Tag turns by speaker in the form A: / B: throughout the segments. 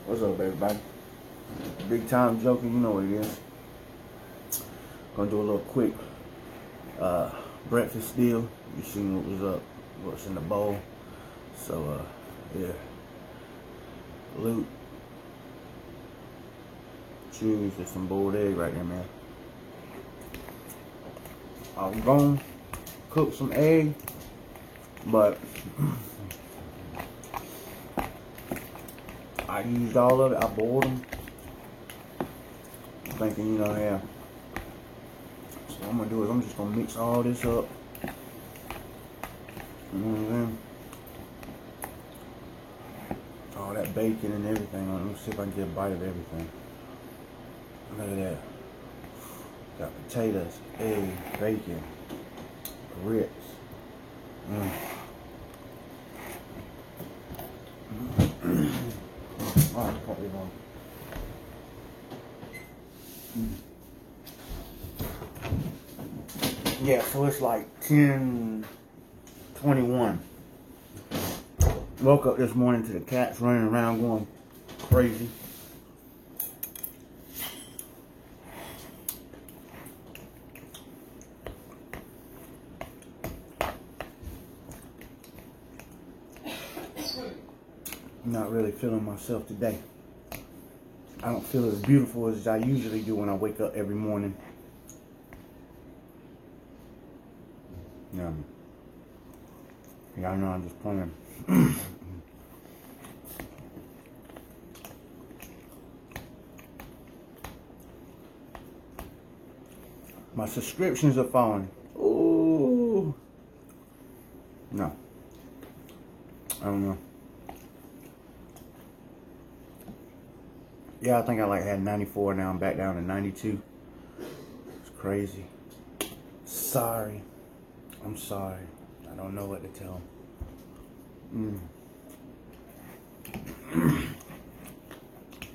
A: What's up, everybody? Big time joking, you know what it is. Gonna do a little quick breakfast deal. You seen what was up, what's in the bowl. So, yeah. Luke. Cheese with some boiled egg right there, man. I'm gonna cook some egg, but I used all of it. I boiled them. Thinking, yeah. So what I'm gonna do is I'm just gonna mix all this up. You know what I'm saying? All that bacon and everything. Let me see if I can get a bite of everything. Look at that. Got potatoes, egg, bacon, grits. Alright, put it on. Yeah, so it's like 10:21. Woke up this morning to the cats running around going crazy. I'm not really feeling myself today. I don't feel as beautiful as I usually do when I wake up every morning. Yeah. Y'all know I'm just playing. My subscriptions are falling. Ooh. No. I don't know. Yeah, I think I had 94. Now I'm back down to 92. It's crazy. Sorry. I'm sorry. I don't know what to tell them.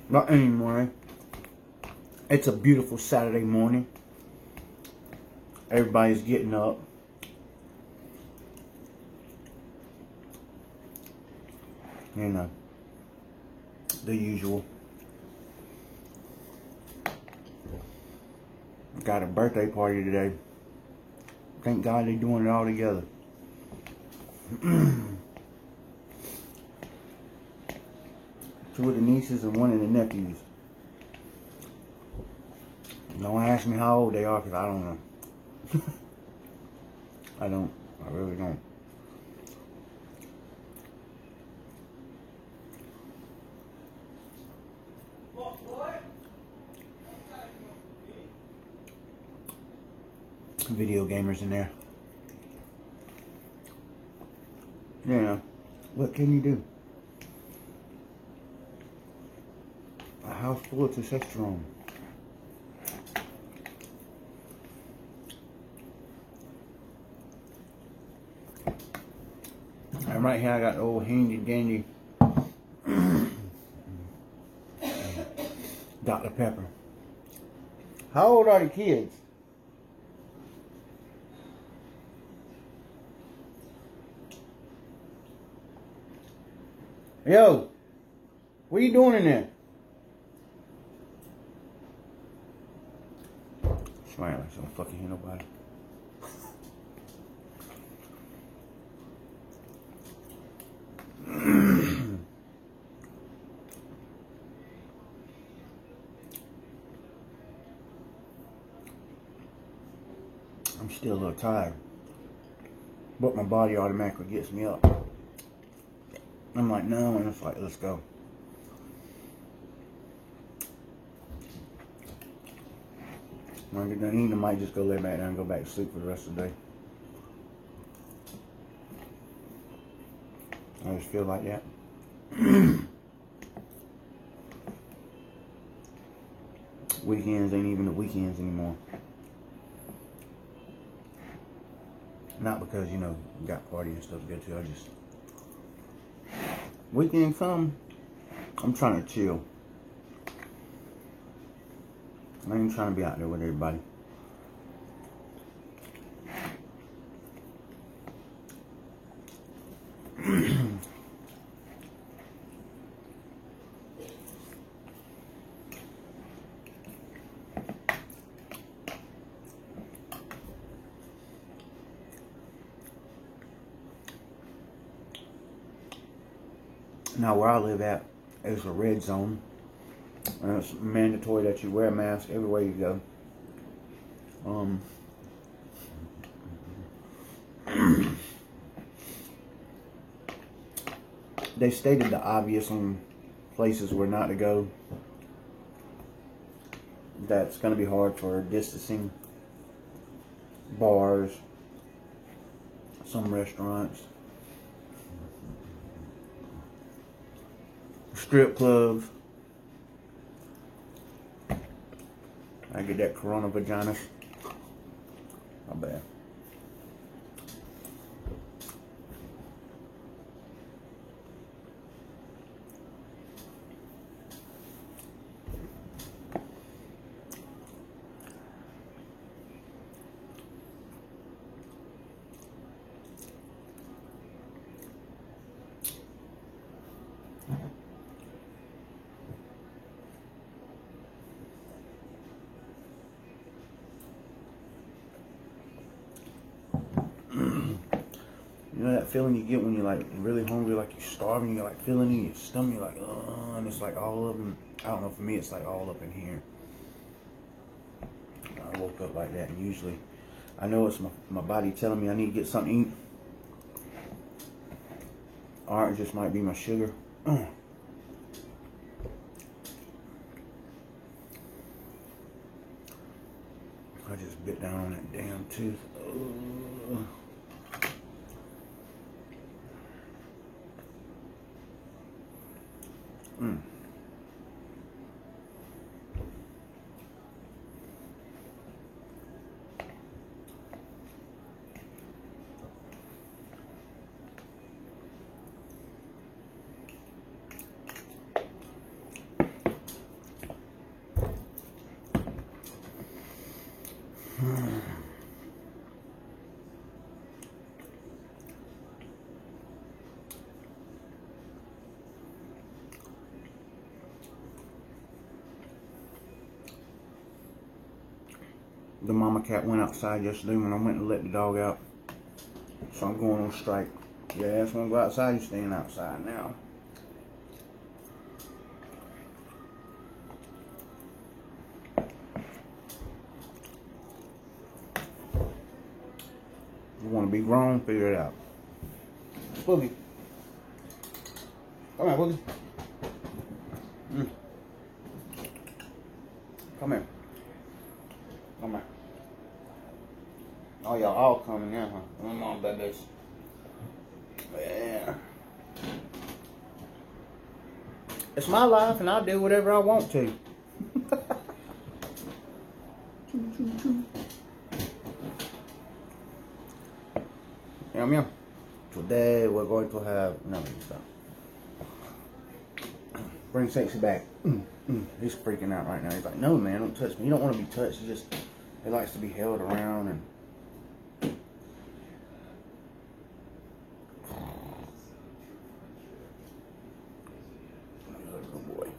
A: But anyway, it's a beautiful Saturday morning. Everybody's getting up. You know, the usual. Got a birthday party today. Thank God they're doing it all together. Two of the nieces and one of the nephews. Don't ask me how old they are because I don't know. I don't. I really don't. Video gamers in there. Yeah. What can you do? A house full of testosterone. And right here I got the old handy dandy Dr. Pepper. How old are the kids? Yo, what are you doing in there? Smile like I don't fucking hear nobody. I'm still a little tired, but my body automatically gets me up. I'm like, no, and it's like, let's go. When I get done eating, I might just go lay back down and go back to sleep for the rest of the day. I just feel like that. Weekends ain't even the weekends anymore. Not because, you got party and stuff to go to. I just... Weekend come, I'm trying to chill. I ain't trying to be out there with everybody. Now where I live at is a red zone. And it's mandatory that you wear a mask everywhere you go. They stated the obvious on places where not to go. That's going to be hard for distancing. Bars, some restaurants, strip clubs. I get that corona vaginas. Not bad. You know that feeling you get when you're like really hungry, like you're starving, you're like feeling in your stomach, you're like, and it's like all up in, I don't know, for me it's like all up in here. I woke up like that, and usually I know it's my body telling me I need to get something to eat. Or it just might be my sugar. I just bit down on that damn tooth. The mama cat went outside yesterday when I went to let the dog out. So I'm going on strike. Your ass won't go outside, you're staying outside now. You want to be grown, figure it out. Boogie. Come here, Boogie. Come here. Come here. Oh, y'all all coming now, huh? Come on, babies. Yeah. It's my life, and I'll do whatever I want to. Yum, yum. Today we're going to have... No, stop. Bring Sexy back. He's freaking out right now. He's like, no, man, don't touch me. You don't want to be touched. He likes to be held around and... Good boy.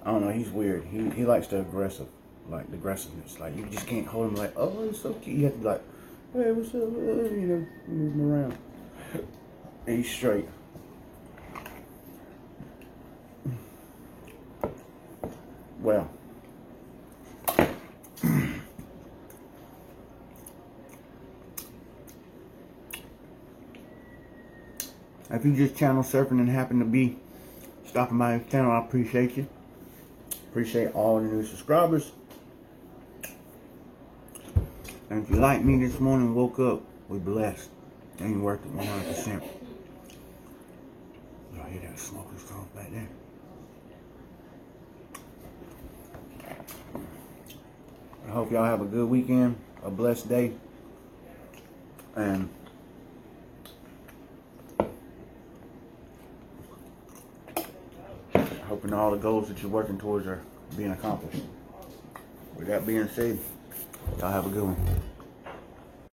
A: I don't know. He's weird. He likes the aggressiveness. Like, you just can't hold him like, oh, he's so cute. You have to be like, hey, what's up? You know, move him around. And he's straight. Well, if you just channel surfing and happen to be stopping by this channel, I appreciate you. Appreciate all the new subscribers. And if you like me this morning, woke up, we're blessed. Ain't worth it 100%. Y'all hear that smoker's cough back there? I hope y'all have a good weekend, a blessed day, and hoping all the goals that you're working towards are being accomplished. With that being said, y'all have a good one.